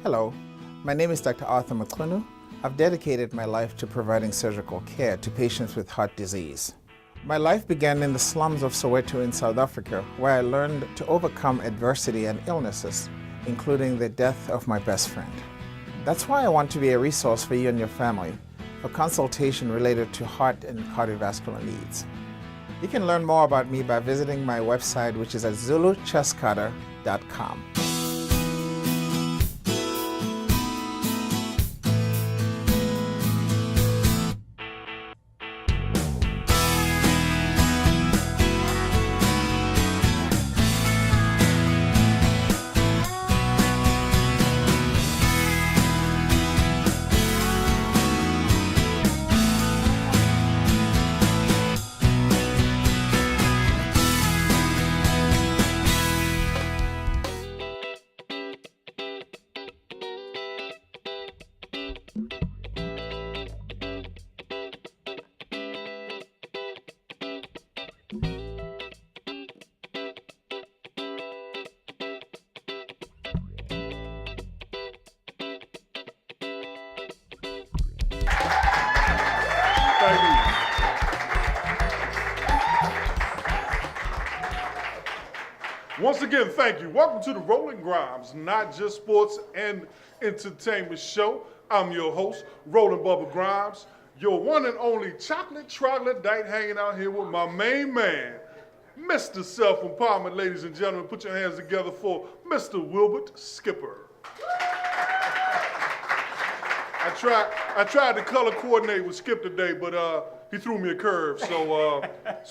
Hello, my name is Dr. Arthur McClinu. I've dedicated my life to providing surgical care to patients with heart disease. My life began in the slums of Soweto in South Africa, where I learned to overcome adversity and illnesses, including the death of my best friend. That's why I want to be a resource for you and your family for consultation related to heart and cardiovascular needs. You can learn more about me by visiting my website, which is at zuluchescutter.com. Thank you. Once again, thank you. Welcome to the Roland GRIMES, not just sports and entertainment show. I'm your host, Roland Bubba Grimes, your one and only chocolate troglodyte hanging out here with my main man, Mr. Self-Empowerment. Ladies and gentlemen, put your hands together for Mr. Wilbert Skipper. I tried to color coordinate with Skip today, but he threw me a curve, so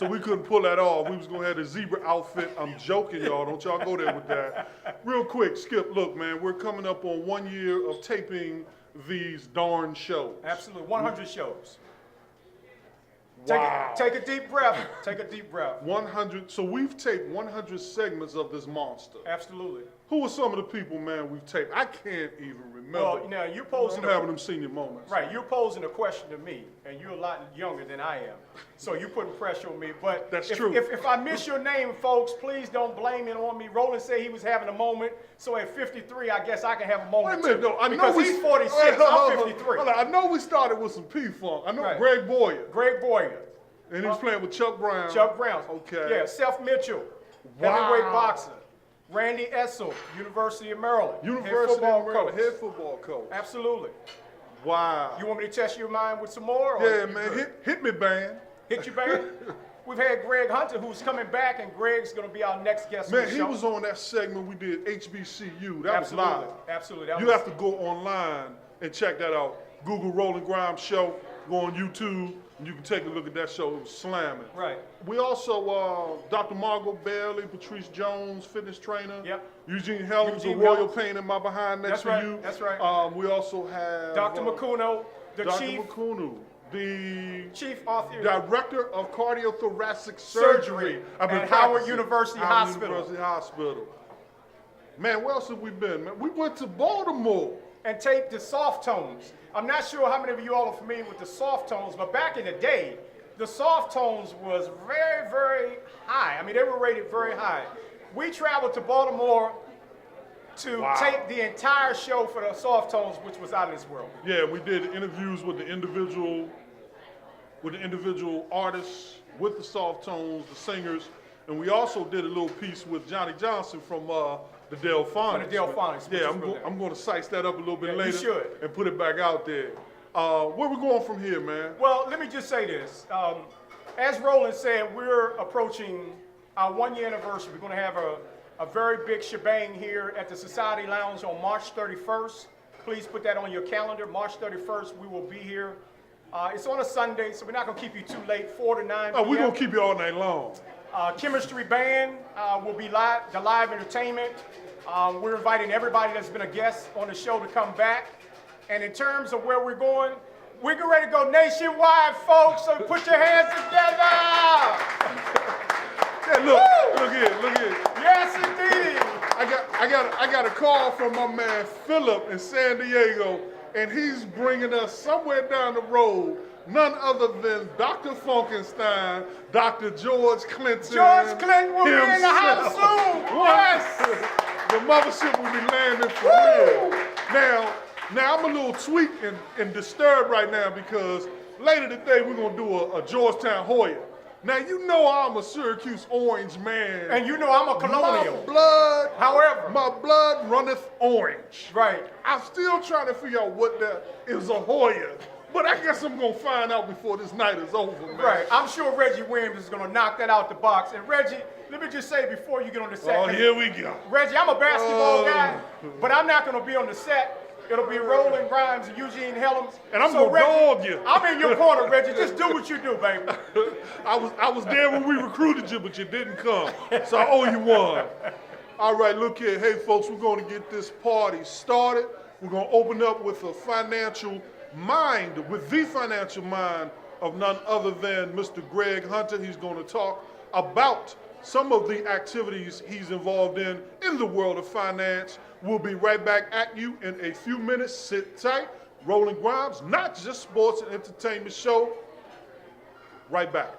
we couldn't pull that off. We was gonna have a zebra outfit. I'm joking, y'all. Don't y'all go there with that. Real quick, Skip, look, man, we're coming up on 1 year of taping these darn shows. Absolutely, 100 shows. Wow. Take a deep breath. Take a deep breath. 100. So we've taped 100 segments of this monster. Absolutely. Who are some of the people, man, we've taped? I can't even remember. Well, now you're posing. I'm having them senior moments. Right, you're posing a question to me, and you're a lot younger than I am, so you're putting pressure on me. But That's if, true. If I miss your name, folks, please don't blame it on me. Roland said he was having a moment, so at 53, I guess I can have a moment Wait a minute, too. though. I know because he's 46, I'm 53. Hold on. I know we started with some P-Funk. I know Right. Greg Boyer. Greg Boyer. And he was playing with Chuck Brown. Chuck Brown. Okay. Yeah, Seth Mitchell, Wow. heavyweight boxer. Randy Essel, University of Maryland. University of Maryland, coach. head football coach. Absolutely. Wow. You want me to test your mind with some more? Or Yeah, you man. good? Hit me, band. Hit you, baby. We've had Greg Hunter, who's coming back, and Greg's going to be our next guest on Man, the he show. was on that segment we did, HBCU. That was live. Absolutely. That You was, have to go online and check that out. Google Roland Grimes Show. Go on YouTube, and you can take a look at that show. It was slamming. Right. We also, Dr. Margot Bailey, Patrice Jones, fitness trainer. Yep. Eugene Helms, Eugene the royal Helms. pain in my behind next That's to right, you. that's right. We also have Dr. Makuno, the Dr. chief Makunu, the chief author director of cardiothoracic surgery at Howard practicing University Howard Hospital. University Hospital. Man, where else have we been, man? We went to Baltimore. and taped the soft tones. I'm not sure how many of you all are familiar with the soft tones, but back in the day, the soft tones was very, very high. I mean, they were rated very high. We traveled to Baltimore to tape the entire show for the soft tones, which was out of this world. Yeah, we did interviews with the individual artists, with the soft tones, the singers, and we also did a little piece with Johnny Johnson from the Delphonics. From the Delphonics, which Yeah, is brilliant. I'm going to size that up a little bit Yeah, later. you should. And put it back out there. Where we going from here, man? Well, let me just say this. As Roland said, we're approaching our 1 year anniversary. We're going to have a very big shebang here at the Society Lounge on March 31st. Please put that on your calendar. March 31st, we will be here. It's on a Sunday, so we're not going to keep you too late, 4 to 9 p.m. Oh, we're going to keep you all night long. Chemistry Band will be live, the live entertainment. We're inviting everybody that's been a guest on the show to come back. And in terms of where we're going, we're getting ready to go nationwide, folks, so put your hands together. Yeah, look here. Yes, indeed. I got a call from my man Philip in San Diego, and he's bringing us somewhere down the road, none other than Dr. Funkenstein, Dr. George Clinton. George Clinton will be in the himself. house soon. Yes. The mothership will be landing for real. Now, Now, I'm a little tweaked and disturbed right now because later today we're going to do a Georgetown Hoya. Now, you know I'm a Syracuse Orange man. And you know I'm a Colonial. My blood runneth orange. Right. I'm still trying to figure out what that is a Hoya. But I guess I'm going to find out before this night is over, man. Right. I'm sure Reggie Williams is going to knock that out the box. And Reggie, let me just say before you get on the set. Oh, here we go. Reggie, I'm a basketball guy, but I'm not going to be on the set. It'll be Roland, GRIMES, and Eugene Helms. And I'm going to dog you. I'm in your corner, Reggie. Just do what you do, baby. I was there when we recruited you, but you didn't come. So I owe you one. All right, look here. Hey, folks, we're going to get this party started. We're going to open up with the financial mind of none other than Mr. Greg Hunter. He's going to talk about some of the activities he's involved in the world of finance. We'll be right back at you in a few minutes. Sit tight. Roland GRIMES, not just sports and entertainment show. Right back.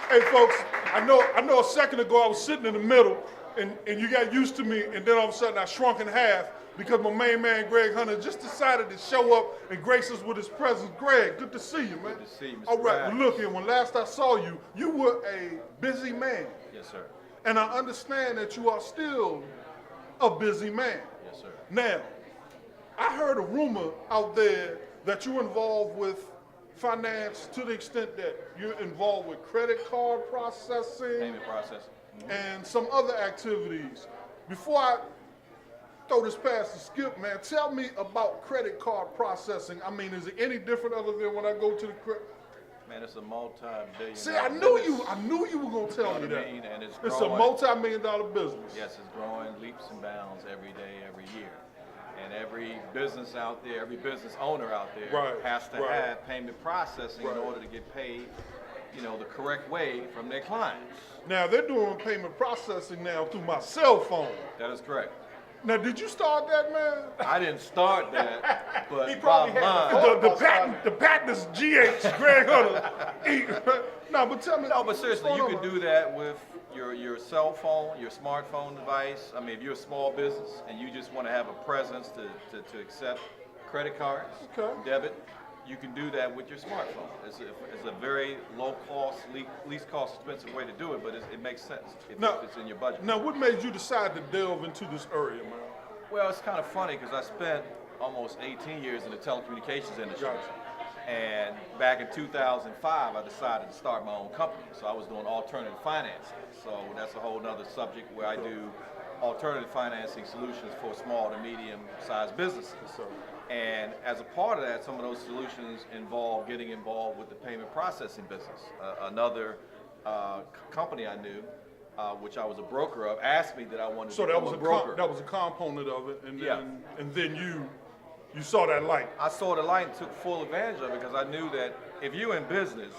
Hey, folks, I know a second ago I was sitting in the middle and you got used to me, and then all of a sudden I shrunk in half because my main man, Greg Hunter, just decided to show up and grace us with his presence. Greg, good to see you, man. Good to see you, Mr. All right, Rash. well, look here, when last I saw you, you were a busy man. Yes, sir. And I understand that you are still a busy man. Yes, sir. Now, I heard a rumor out there that you're involved with finance to the extent that you're involved with credit card processing. Payment processing. And some other activities. Before I throw this past the skip, man, tell me about credit card processing. I mean, is it any different other than when I go to the credit? Man, it's a multi-billion. See, I knew you were gonna tell me that. And it's It's a growing. multi-million-dollar business. Yes, it's growing leaps and bounds every day, every year. And every business out there, every business owner out there Right, has to right. have payment processing Right. in order to get paid, the correct way from their clients. Now they're doing payment processing now through my cell phone. That is correct. Now, did you start that, man? I didn't start that, but He probably bottom had line. The patent is GH, Greg Hunter. No, but tell me. No, but seriously, what's you going can on? do that with your cell phone, your smartphone device. I mean, if you're a small business and you just want to have a presence to accept credit cards, Okay. debit, you can do that with your smartphone. It's a very low cost, least cost expensive way to do it, but it makes sense if it's in your budget. Now, what made you decide to delve into this area, man? Well, it's kind of funny because I spent almost 18 years in the telecommunications industry. Gotcha. And back in 2005, I decided to start my own company. So I was doing alternative financing. So that's a whole nother subject where I do alternative financing solutions for small to medium-sized businesses. Yes, sir. And as a part of that, some of those solutions involve getting involved with the payment processing business. Another company I knew, which I was a broker of, asked me that I wanted So to that become was a broker. that was a component of it, and Yeah. then you saw that light. I saw the light and took full advantage of it because I knew that if you're in business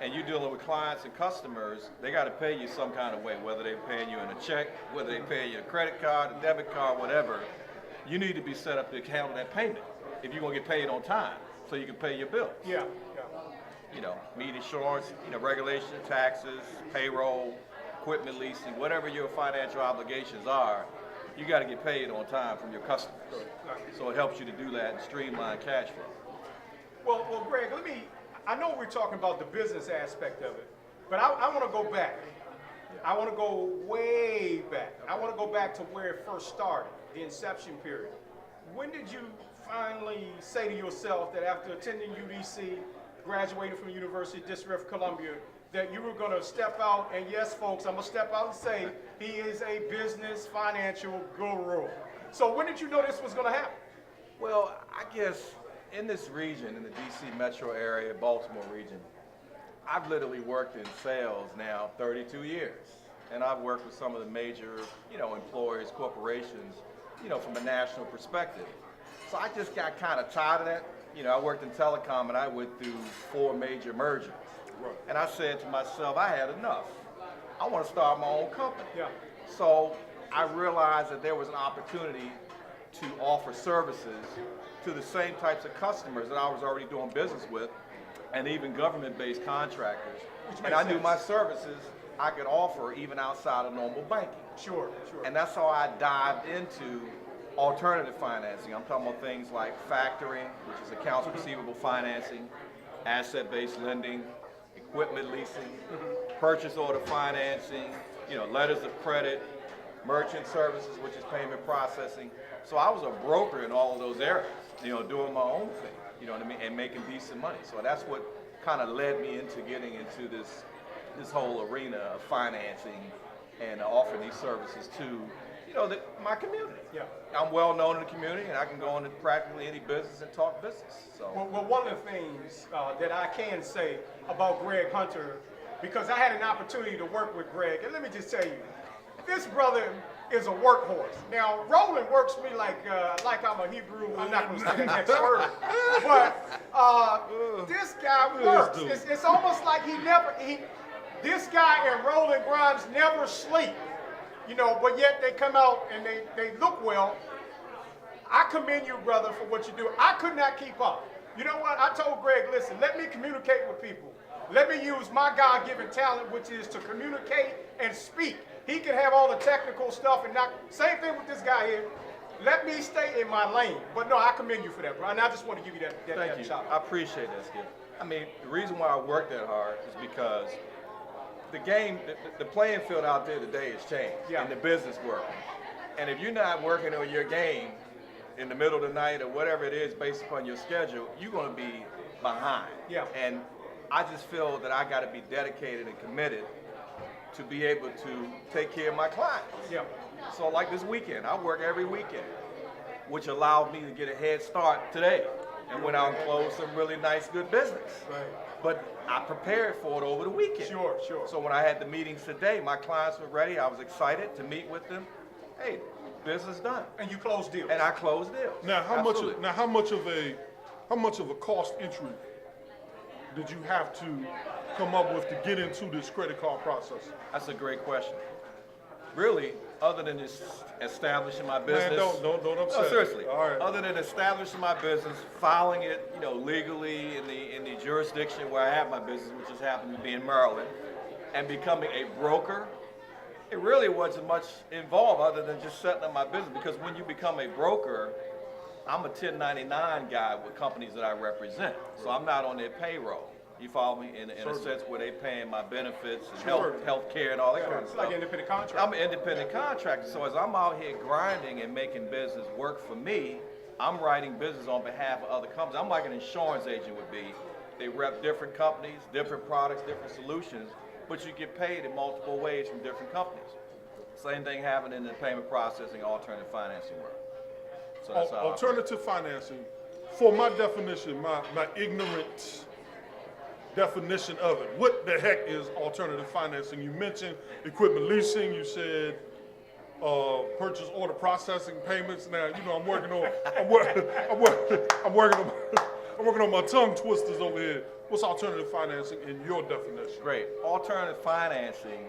and you're dealing with clients and customers, they got to pay you some kind of way, whether they're paying you in a check, whether they pay you a credit card, a debit card, whatever. You need to be set up to handle that payment if you're going to get paid on time so you can pay your bills. Yeah. Meet insurance, regulation, taxes, payroll, equipment leasing, whatever your financial obligations are, you got to get paid on time from your customers. So it helps you to do that and streamline cash flow. Well, Greg, I know we're talking about the business aspect of it, but I want to go back. I want to go way back. I want to go back to where it first started, the inception period. When did you finally say to yourself that after attending UDC, graduating from the University of District of Columbia, that you were going to step out, and yes, folks, I'm going to step out and say he is a business financial guru. So when did you know this was going to happen? Well, I guess in this region, in the DC metro area, Baltimore region, I've literally worked in sales now 32 years. And I've worked with some of the major, employers, corporations, from a national perspective. So I just got kind of tired of that. I worked in telecom and I went through 4 major mergers. Right. And I said to myself, I had enough. I want to start my own company. Yeah. So I realized that there was an opportunity to offer services to the same types of customers that I was already doing business with, and even government-based contractors. And I knew my services I could offer even outside of normal banking. Sure. And that's how I dived into alternative financing. I'm talking about things like factoring, which is accounts receivable financing, asset-based lending, equipment leasing, purchase order financing, letters of credit, merchant services, which is payment processing. So I was a broker in all of those areas, doing my own thing, you know what I mean, and making decent money. So that's what kind of led me into getting into this whole arena of financing and offering these services to, my community. Yeah. I'm well known in the community, and I can go into practically any business and talk business. So. Well, one of the things that I can say about Greg Hunter, because I had an opportunity to work with Greg, and let me just tell you, this brother is a workhorse. Now, Roland works me like I'm a Hebrew. I'm not going to say that next word, but this guy works. It's almost like this guy and Roland Grimes never sleep, but yet they come out and they look well. I commend you, brother, for what you do. I could not keep up. You know what? I told Greg, listen, let me communicate with people. Let me use my God-given talent, which is to communicate and speak. He can have all the technical stuff and not. Same thing with this guy here. Let me stay in my lane. But no, I commend you for that, bro. And I just want to give you that Thank you. shout out. I appreciate that, Skip. I mean, the reason why I work that hard is because the game, the playing field out there today has changed in the business world. And if you're not working on your game in the middle of the night or whatever it is based upon your schedule, you're going to be behind. Yeah. And I just feel that I got to be dedicated and committed to be able to take care of my clients. Yeah. So like this weekend, I work every weekend, which allowed me to get a head start today and went out and closed some really nice, good business. Right. But I prepared for it over the weekend. Sure. So when I had the meetings today, my clients were ready. I was excited to meet with them. Hey, business done. And you close deals. And I closed deals. Now, how much of a cost entry did you have to come up with to get into this credit card process? That's a great question. Really, other than just establishing my business. Man, don't upset. No, seriously. All right. Other than establishing my business, filing it, legally in the jurisdiction where I have my business, which just happened to be in Maryland, and becoming a broker, it really wasn't much involved other than just setting up my business. Because when you become a broker, I'm a 1099 guy with companies that I represent, so I'm not on their payroll. You follow me? In a sense where they paying my benefits and health care and all that kind of stuff. Like an independent contractor. I'm an independent contractor, so as I'm out here grinding and making business work for me, I'm writing business on behalf of other companies. I'm like an insurance agent would be. They rep different companies, different products, different solutions, but you get paid in multiple ways from different companies. Same thing happened in the payment processing, alternative financing world. So that's how Alternative financing, for my definition, my ignorant definition of it. What the heck is alternative financing? You mentioned equipment leasing. You said purchase order processing payments. Now I'm working on my tongue twisters over here. What's alternative financing in your definition? Great. Alternative financing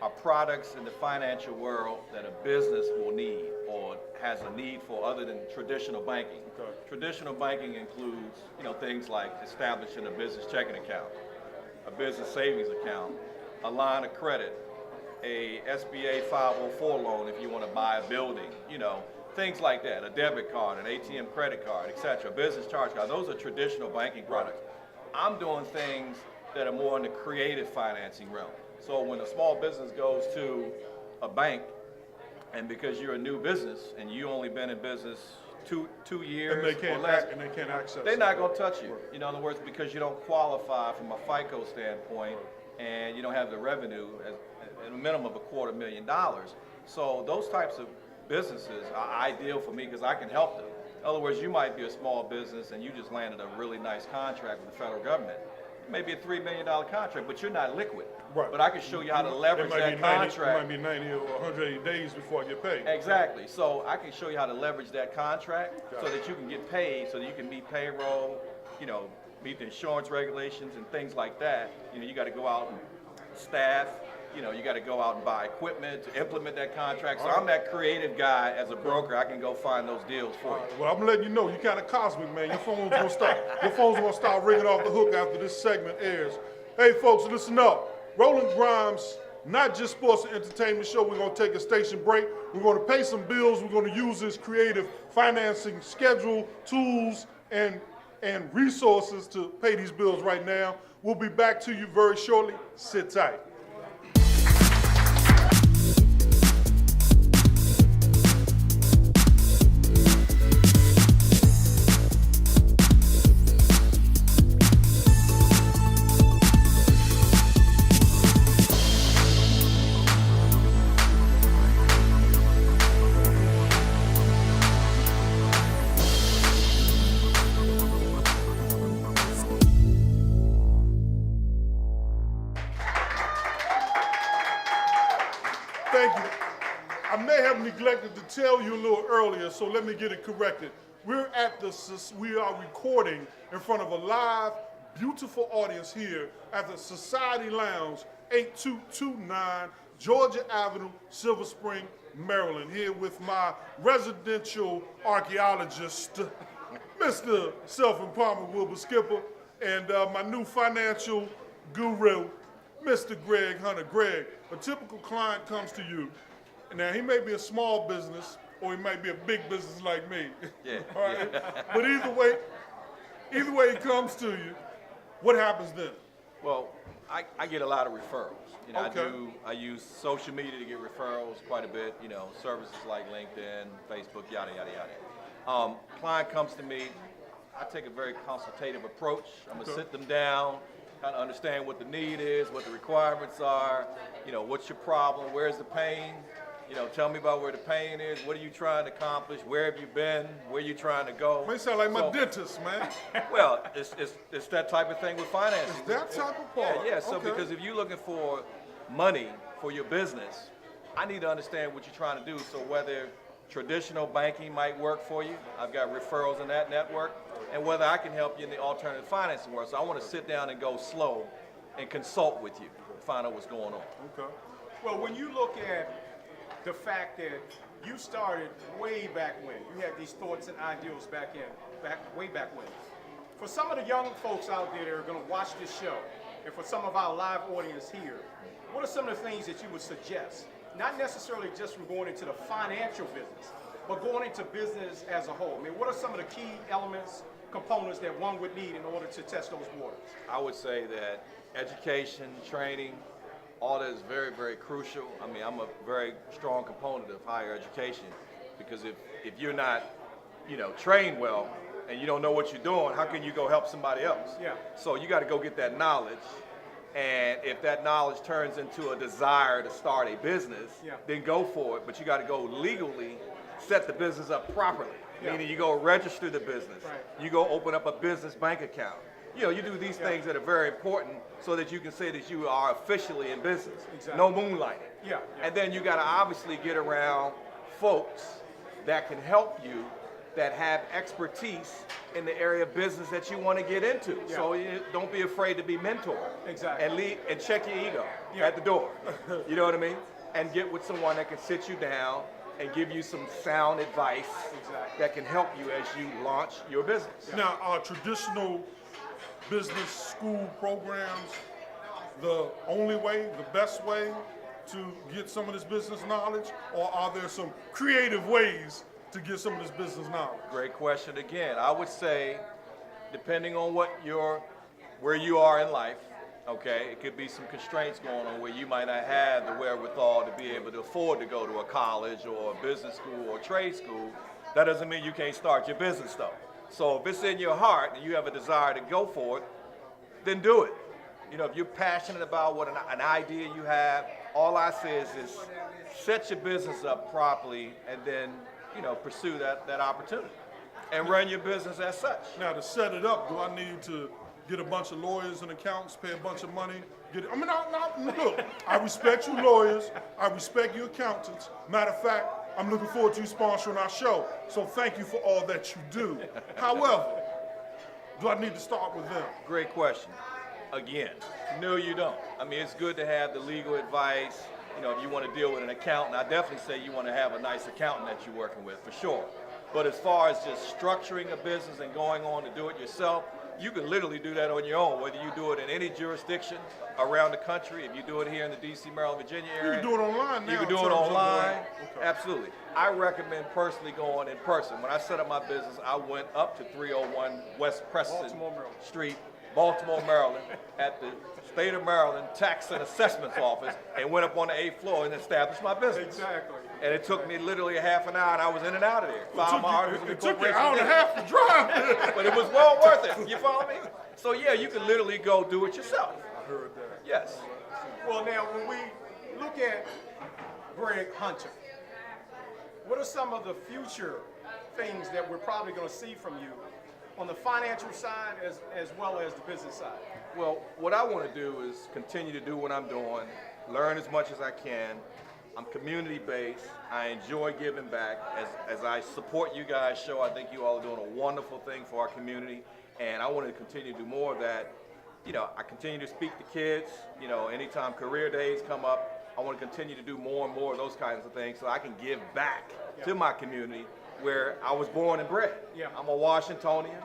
are products in the financial world that a business will need or has a need for other than traditional banking. Okay. Traditional banking includes, things like establishing a business checking account, a business savings account, a line of credit, a SBA 504 loan if you want to buy a building, things like that, a debit card, an ATM credit card, etc., business charge card. Those are traditional banking products. I'm doing things that are more in the creative financing realm. So when a small business goes to a bank, and because you're a new business and you only been in business two years and they can't or less, and they can't access they're it. not going to touch you. In other words, because you don't qualify from a FICO standpoint and you don't have the revenue at a minimum of $250,000. So those types of businesses are ideal for me because I can help them. In other words, you might be a small business and you just landed a really nice contract with the federal government. It may be a $3 million contract, but you're not liquid. Right. But I can show you how to leverage that contract. It might be 90 or 180 days before I get paid. Exactly. So I can show you how to leverage that contract so that you can get paid, so that you can meet payroll, meet the insurance regulations and things like that. You got to go out and staff. You got to go out and buy equipment to implement that contract. So I'm that creative guy as a broker. I can go find those deals for you. Well, I'm letting you know, you kind of cosmic, man. Your phone's gonna start ringing off the hook after this segment airs. Hey, folks, listen up. Roland Grimes, not just sports and entertainment show. We're gonna take a station break. We're gonna pay some bills. We're gonna use this creative financing schedule, tools, and resources to pay these bills right now. We'll be back to you very shortly. Sit tight. Thank you. I may have neglected to tell you a little earlier, so let me get it corrected. We are recording in front of a live, beautiful audience here at the Society Lounge, 8229 Georgia Avenue, Silver Spring, Maryland. Here with my residential archaeologist, Mr. Self-Empowerment Wilbur Skipper, and my new financial guru, Mr. Greg Hunter. Greg, a typical client comes to you. Now, he may be a small business, or he might be a big business like me. Yeah. All right? Yeah. But either way he comes to you, what happens then? Well, I get a lot of referrals. Okay. I use social media to get referrals quite a bit. Services like LinkedIn, Facebook, yada yada yada. Client comes to me. I take a very consultative approach. I'm gonna sit them down, kind of understand what the need is, what the requirements are. What's your problem? Where's the pain? Tell me about where the pain is. What are you trying to accomplish? Where have you been? Where are you trying to go? May sound like my dentist, man. Well, it's that type of thing with financing. It's that type of part. Yeah. So okay. Because if you're looking for money for your business, I need to understand what you're trying to do. So whether traditional banking might work for you, I've got referrals in that network, and whether I can help you in the alternative financing world. So I want to sit down and go slow and consult with you to find out what's going on. Okay. Well, when you look at the fact that you started way back when, you had these thoughts and ideals way back when. For some of the young folks out there that are going to watch this show, and for some of our live audience here, what are some of the things that you would suggest? Not necessarily just from going into the financial business, but going into business as a whole. I mean, what are some of the key elements, components that one would need in order to test those waters? I would say that education, training, all that is very, very crucial. I mean, I'm a very strong component of higher education because if you're not, trained well and you don't know what you're doing, how can you go help somebody else? Yeah. So you got to go get that knowledge. And if that knowledge turns into a desire to start a business, then go for it. But you got to go legally set the business up properly. Meaning you go register the business. Right. You go open up a business bank account. You do these things that are very important so that you can say that you are officially in business. Exactly. No moonlighting. Yeah. And then you got to obviously get around folks that can help you, that have expertise in the area of business that you want to get into. Yeah. So don't be afraid to be mentored. Exactly. And check your ego at the door. You know what I mean? And get with someone that can sit you down and give you some sound advice that can help you as you launch your business. Now, are traditional business school programs the only way, the best way to get some of this business knowledge, or are there some creative ways to get some of this business knowledge? Great question again. I would say, depending on where you are in life, okay, it could be some constraints going on where you might not have the wherewithal to be able to afford to go to a college or a business school or trade school. That doesn't mean you can't start your business though. So if it's in your heart and you have a desire to go for it, then do it. You know, if you're passionate about what an idea you have, all I say is set your business up properly and then, you know, pursue that opportunity and run your business as such. Now, to set it up, do I need to get a bunch of lawyers and accountants, pay a bunch of money? Look, I respect you lawyers, I respect you accountants. Matter of fact, I'm looking forward to you sponsoring our show, so thank you for all that you do. However, do I need to start with them? Great question. Again, no you don't. I mean, it's good to have the legal advice. You know, if you want to deal with an accountant, I definitely say you want to have a nice accountant that you're working with, for sure. But as far as just structuring a business and going on to do it yourself, you can literally do that on your own, whether you do it in any jurisdiction around the country. If you do it here in the D.C., Maryland, Virginia area. You can do it online now. You can do it online. Okay. Absolutely. I recommend personally going in person. When I set up my business, I went up to 301 West Preston Street, Baltimore, Maryland, at the State of Maryland Tax and Assessments Office, and went up on the 8th floor and established my business. Exactly. And it took me literally a half an hour, and I was in and out of there. It took you an hour and a half to drive. But it was well worth it. You follow me? So yeah, you can literally go do it yourself. I heard that. Yes. Well, now when we look at Greg Hunter, what are some of the future things that we're probably going to see from you on the financial side as well as the business side? Well, what I want to do is continue to do what I'm doing, learn as much as I can. I'm community-based. I enjoy giving back. As I support you guys' show, I think you all are doing a wonderful thing for our community, and I want to continue to do more of that. You know, I continue to speak to kids. You know, anytime career days come up, I want to continue to do more and more of those kinds of things so I can give back to my community where I was born and bred. Yeah. I'm a Washingtonian.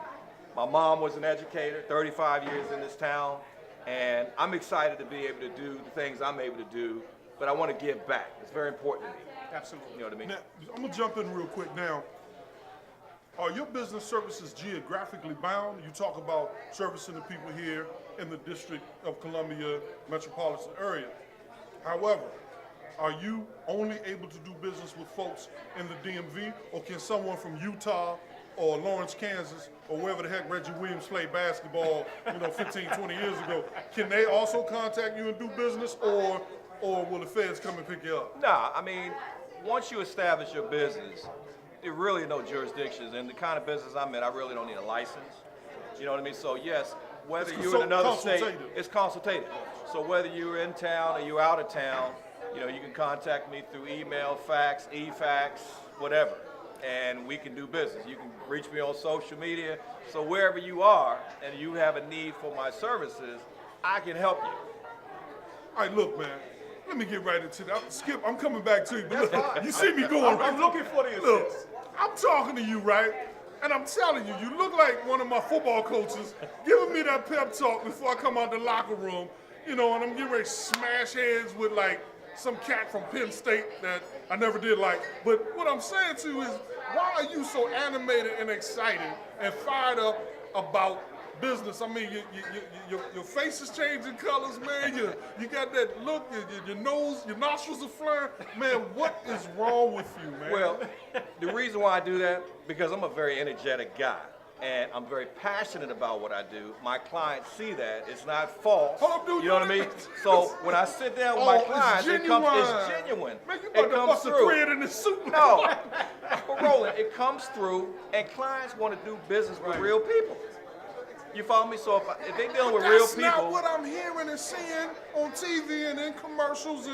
My mom was an educator, 35 years in this town, and I'm excited to be able to do the things I'm able to do, but I want to give back. It's very important to me. Absolutely. You know what I mean? Now, I'm going to jump in real quick now. Are your business services geographically bound? You talk about servicing the people here in the District of Columbia metropolitan area. However, are you only able to do business with folks in the DMV, or can someone from Utah or Lawrence, Kansas, or wherever the heck Reggie Williams played basketball, 15, 20 years ago, can they also contact you and do business, or will the feds come and pick you up? Nah, I mean, once you establish your business, there really are no jurisdictions, and the kind of business I'm in, I really don't need a license. You know what I mean? So yes, whether you're in another state, it's consultative. So whether you're in town or you're out of town, you can contact me through email, fax, e-fax, whatever, and we can do business. You can reach me on social media. So wherever you are and you have a need for my services, I can help you. All right, look, man. Let me get right into that. Skip, I'm coming back to you. But look, you see me going right. I'm looking for the assist. Look, I'm talking to you, right? And I'm telling you, you look like one of my football coaches giving me that pep talk before I come out the locker room, and I'm getting ready to smash heads with like some cat from Penn State that I never did like. But what I'm saying to you is, why are you so animated and excited and fired up about business? I mean, your face is changing colors, man. You got that look, your nose, your nostrils are flaring. Man, what is wrong with you, man? Well, the reason why I do that, because I'm a very energetic guy. And I'm very passionate about what I do. My clients see that. It's not false. Hold up, dude. You know what I mean? So when I sit down with my clients, it's genuine. Man, you about to bust a thread in the suit. No. But Roland, it comes through, and clients want to do business with real people. You follow me? So if they're dealing with real people. That's not what I'm hearing and seeing on TV and in commercials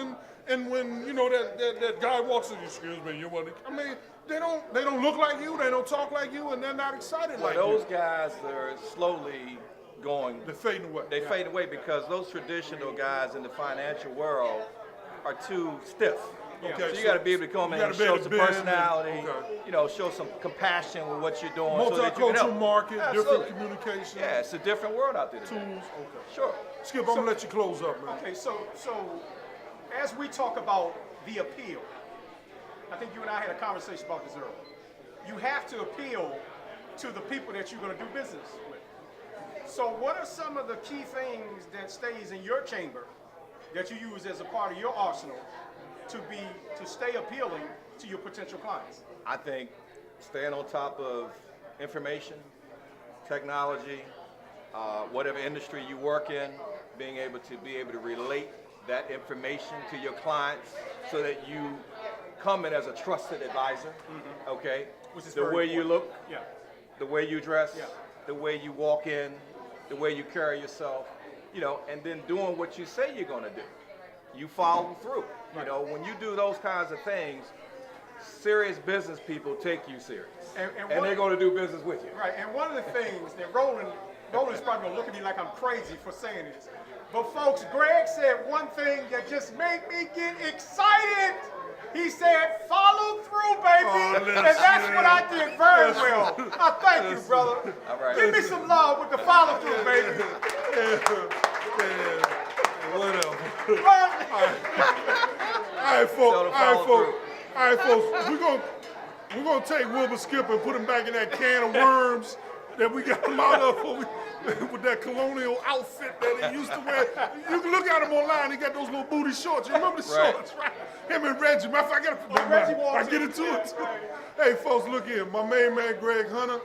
and when, that guy walks in, excuse me, you want to, I mean, they don't look like you, they don't talk like you, and they're not excited like you. Those guys are slowly going. They're fading away. They fade away because those traditional guys in the financial world are too stiff. Okay, so you got to be able to come in and show some personality, and, show some compassion with what you're doing. Multicultural market, different communication. Yeah, it's a different world out there. Tools, okay. Sure. Skip, I'm going to let you close up, man. Okay, so as we talk about the appeal, I think you and I had a conversation about this earlier. You have to appeal to the people that you're going to do business with. So what are some of the key things that stays in your chamber that you use as a part of your arsenal to stay appealing to your potential clients? I think staying on top of information, technology, whatever industry you work in, being able to relate that information to your clients so that you come in as a trusted advisor, okay? Which is the very way you important. look, Yeah. the way you dress, Yeah. the way you walk in, the way you carry yourself, you know, and then doing what you say you're gonna do. You follow through. You know, when you do those kinds of things, serious business people take you serious. And they're gonna do business with you. Right, and one of the things that Roland's probably gonna look at me like I'm crazy for saying this. But folks, Greg said one thing that just made me get excited. He said, follow through, baby. And that's what I did very well. I thank you, brother. All right. Give me some love with the follow through, baby. Whatever. Well, All right, folks. Tell them follow All right, folks. We're gonna take Wilbur Skip and put him back in that can of worms that we got him out of with that colonial outfit that he used to wear. You can look at him online. He got those little booty shorts. You remember the Right. shorts, right? Him and Reggie. Matter of fact, I get into it. Hey, folks, look here. My main man, Greg Hunter.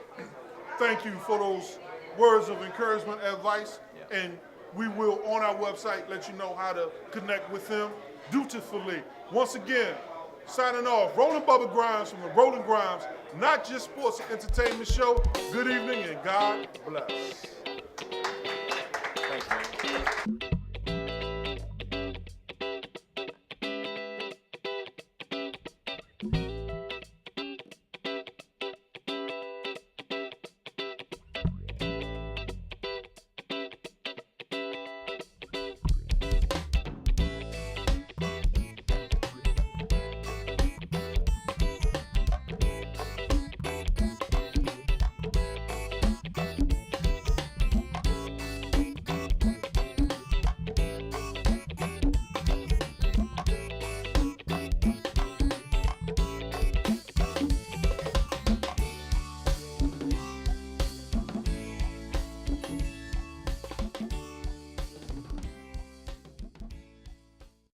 Thank you for those words of encouragement, advice, and we will on our website let you know how to connect with him dutifully. Once again, signing off, Roland Bubba Grimes from the Roland Grimes, Not Just Sports and Entertainment Show. Good evening and God bless. Thanks, man.